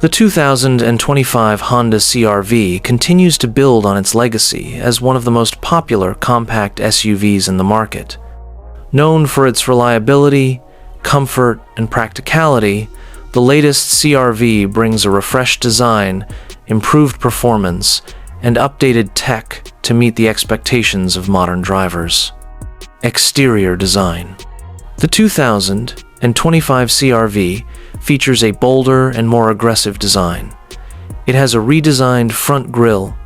The 2025 Honda CR-V continues to build on its legacy as one of the most popular compact SUVs in the market. Known for its reliability, comfort, and practicality, the latest CR-V brings a refreshed design, improved performance, and updated tech to meet the expectations of modern drivers. Exterior design. The 2025 CR-V features a bolder and more aggressive design. It has a redesigned front grille,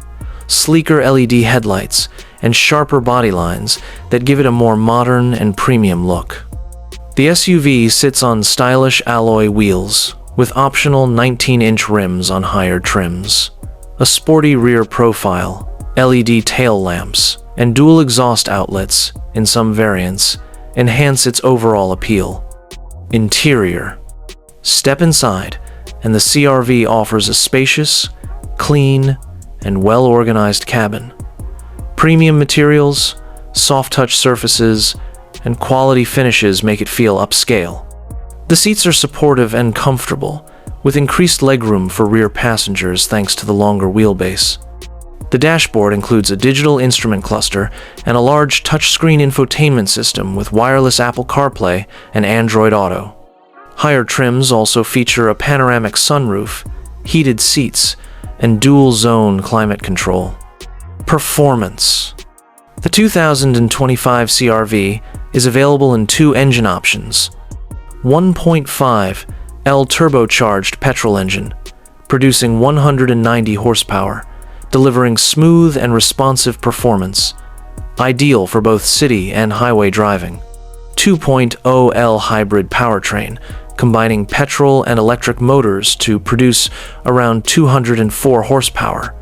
sleeker LED headlights, and sharper body lines that give it a more modern and premium look. The SUV sits on stylish alloy wheels, with optional 19-inch rims on higher trims. A sporty rear profile, LED tail lamps, and dual exhaust outlets, in some variants, enhance its overall appeal. Interior. Step inside, and the CR-V offers a spacious, clean, and well-organized cabin. Premium materials, soft-touch surfaces, and quality finishes make it feel upscale. The seats are supportive and comfortable, with increased legroom for rear passengers thanks to the longer wheelbase. The dashboard includes a digital instrument cluster and a large touchscreen infotainment system with wireless Apple CarPlay and Android Auto. Higher trims also feature a panoramic sunroof, heated seats, and dual-zone climate control. Performance. The 2025 CR-V is available in two engine options. 1.5 L turbocharged petrol engine, producing 190 horsepower, delivering smooth and responsive performance, ideal for both city and highway driving. 2.0 L hybrid powertrain, combining petrol and electric motors to produce around 204 horsepower.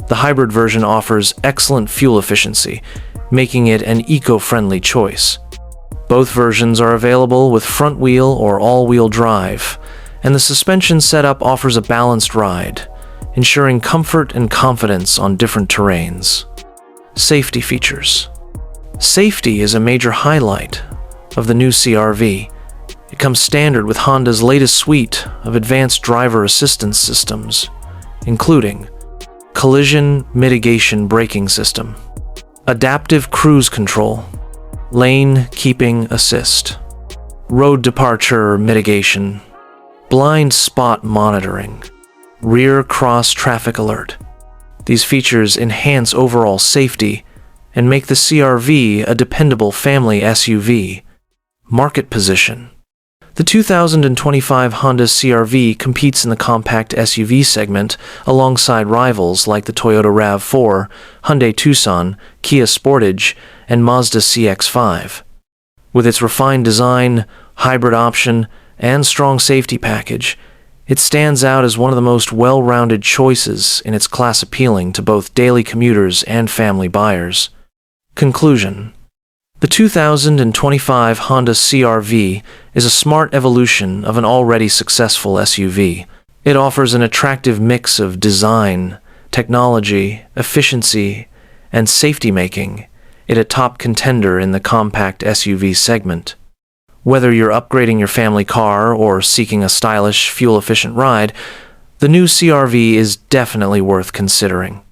The hybrid version offers excellent fuel efficiency, making it an eco-friendly choice. Both versions are available with front-wheel or all-wheel drive, and the suspension setup offers a balanced ride, ensuring comfort and confidence on different terrains. Safety features. Safety is a major highlight of the new CR-V. It comes standard with Honda's latest suite of advanced driver assistance systems, including collision mitigation braking system, adaptive cruise control, lane keeping assist, road departure mitigation, blind spot monitoring, rear cross traffic alert. These features enhance overall safety and make the CR-V a dependable family SUV. Market position. The 2025 Honda CR-V competes in the compact SUV segment alongside rivals like the Toyota RAV4, Hyundai Tucson, Kia Sportage, and Mazda CX-5. With its refined design, hybrid option, and strong safety package, it stands out as one of the most well-rounded choices in its class, appealing to both daily commuters and family buyers. Conclusion. The 2025 Honda CR-V is a smart evolution of an already successful SUV. It offers an attractive mix of design, technology, efficiency, and safety, making it a top contender in the compact SUV segment. Whether you're upgrading your family car or seeking a stylish, fuel-efficient ride, the new CR-V is definitely worth considering.